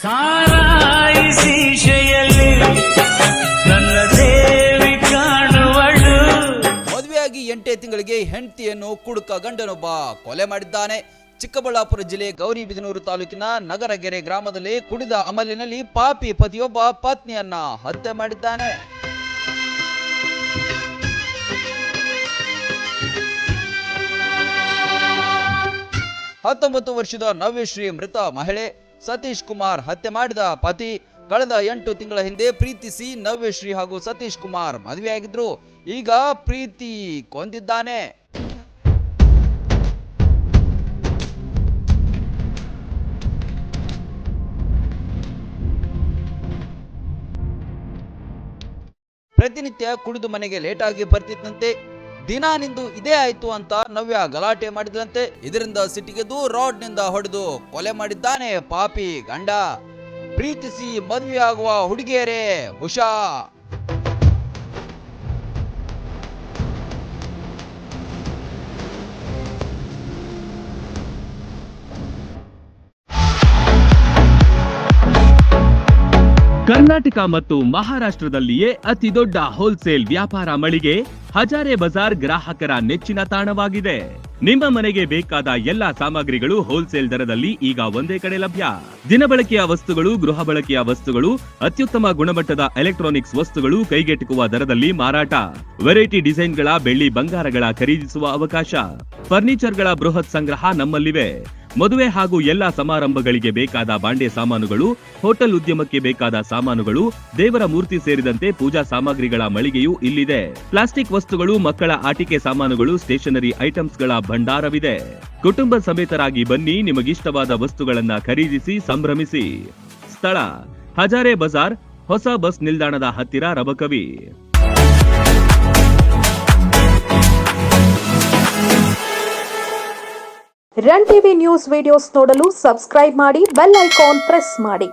ಸಾರಾಯಿಸಿ ಶೆಯಲ್ಲಿ ನನ್ನ ದೇವಿ ಕಾಣುವಳು. ಮದುವೆಯಾಗಿ 8 ತಿಂಗಳಿಗೆ ಹೆಂಡತಿಯನ್ನು ಕುಡುಕ ಗಂಡನೊಬ್ಬ ಕೊಲೆ ಮಾಡಿದ್ದಾನೆ. ಚಿಕ್ಕಬಳ್ಳಾಪುರ ಜಿಲ್ಲೆ ಗೌರಿಬಿದನೂರು ತಾಲೂಕಿನ ನಗರಗೆರೆ ಗ್ರಾಮದಲ್ಲಿ ಕುಡಿದ ಅಮಲಿನಲ್ಲಿ ಪಾಪಿ ಪತಿಯೊಬ್ಬ ಪತ್ನಿಯನ್ನ ಹತ್ಯೆ ಮಾಡಿದ್ದಾನೆ. ವರ್ಷದ ನವ್ಯಶ್ರೀ ಮೃತ ಮಹಿಳೆ. ಸತೀಶ್ ಕುಮಾರ್ ಹತ್ಯೆ ಮಾಡಿದ ಪತಿ. ಕಳೆದ 8 ತಿಂಗಳ ಹಿಂದೆ ಪ್ರೀತಿಸಿ ನವ್ಯಶ್ರೀ ಹಾಗೂ ಸತೀಶ್ ಕುಮಾರ್ ಮದುವೆಯಾಗಿದ್ರು. ಈಗ ಪ್ರೀತಿ ಕೊಂದಿದ್ದಾನೆ. ಪ್ರತಿನಿತ್ಯ ಕುಡಿದು ಮನೆಗೆ ಲೇಟ್ ಆಗಿ ಬರ್ತಿದ್ದಂತೆ. ದಿನ ನಿಂದು ಇದೇ ಆಯ್ತು ಅಂತ ನವ್ಯ ಗಲಾಟೆ ಮಾಡಿದ್ರಂತೆ. ಇದರಿಂದ ಸಿಟ್ಟಿಗೆದ್ದು ರಾಡ್ ನಿಂದ ಹೊಡೆದು ಕೊಲೆ ಮಾಡಿದ್ದಾನೆ ಪಾಪಿ ಗಂಡ. ಪ್ರೀತಿಸಿ ಮದುವೆ ಆಗುವ ಹುಡುಗಿಯರೇ ಹುಷಾ. ಕರ್ನಾಟಕ ಮತ್ತು ಮಹಾರಾಷ್ಟ್ರದಲ್ಲಿಯೇ ಅತಿ ದೊಡ್ಡ ಹೋಲ್ಸೇಲ್ ವ್ಯಾಪಾರ ಮಳಿಗೆ ಹಜಾರೆ ಬಜಾರ್ ಗ್ರಾಹಕರ ನೆಚ್ಚಿನ ತಾಣವಾಗಿದೆ. ನಿಮ್ಮ ಮನೆಗೆ ಬೇಕಾದ ಎಲ್ಲಾ ಸಾಮಗ್ರಿಗಳು ಹೋಲ್ಸೇಲ್ ದರದಲ್ಲಿ ಈಗ ಒಂದೇ ಕಡೆ ಲಭ್ಯ. ದಿನಬಳಕೆಯ ವಸ್ತುಗಳು, ಗೃಹ ಬಳಕೆಯ ವಸ್ತುಗಳು, ಅತ್ಯುತ್ತಮ ಗುಣಮಟ್ಟದ ಎಲೆಕ್ಟ್ರಾನಿಕ್ಸ್ ವಸ್ತುಗಳು ಕೈಗೆಟುಕುವ ದರದಲ್ಲಿ ಮಾರಾಟ. ವೆರೈಟಿ ಡಿಸೈನ್ಗಳ ಬೆಳ್ಳಿ ಬಂಗಾರಗಳ ಖರೀದಿಸುವ ಅವಕಾಶ. ಫರ್ನಿಚರ್ಗಳ ಬೃಹತ್ ಸಂಗ್ರಹ ನಮ್ಮಲ್ಲಿವೆ. ಮದುವೆ ಹಾಗೂ ಎಲ್ಲಾ ಸಮಾರಂಭಗಳಿಗೆ ಬೇಕಾದ ಬಾಂಡೆ ಸಾಮಾನುಗಳು, ಹೋಟೆಲ್ ಉದ್ಯಮಕ್ಕೆ ಬೇಕಾದ ಸಾಮಾನುಗಳು, ದೇವರ ಮೂರ್ತಿ ಸೇರಿದಂತೆ ಪೂಜಾ ಸಾಮಗ್ರಿಗಳ ಮಳಿಗೆಯೂ ಇಲ್ಲಿದೆ. ಪ್ಲಾಸ್ಟಿಕ್ ವಸ್ತುಗಳು, ಮಕ್ಕಳ ಆಟಿಕೆ ಸಾಮಾನುಗಳು, ಸ್ಟೇಷನರಿ ಐಟಮ್ಸ್ಗಳ ಭಂಡಾರವಿದೆ. ಕುಟುಂಬ ಸಮೇತರಾಗಿ ಬನ್ನಿ, ನಿಮಗಿಷ್ಟವಾದ ವಸ್ತುಗಳನ್ನ ಖರೀದಿಸಿ ಸಂಭ್ರಮಿಸಿ. ಸ್ಥಳ ಹಜಾರೆ ಬಜಾರ್, ಹೊಸ ಬಸ್ ನಿಲ್ದಾಣದ ಹತ್ತಿರ, Rabakavi. Run TV news videos ನೋಡಲು ಸಬ್ಸ್ಕ್ರೈಬ್ ಮಾಡಿ, ಬೆಲ್ ಐಕಾನ್ ಪ್ರೆಸ್ ಮಾಡಿ.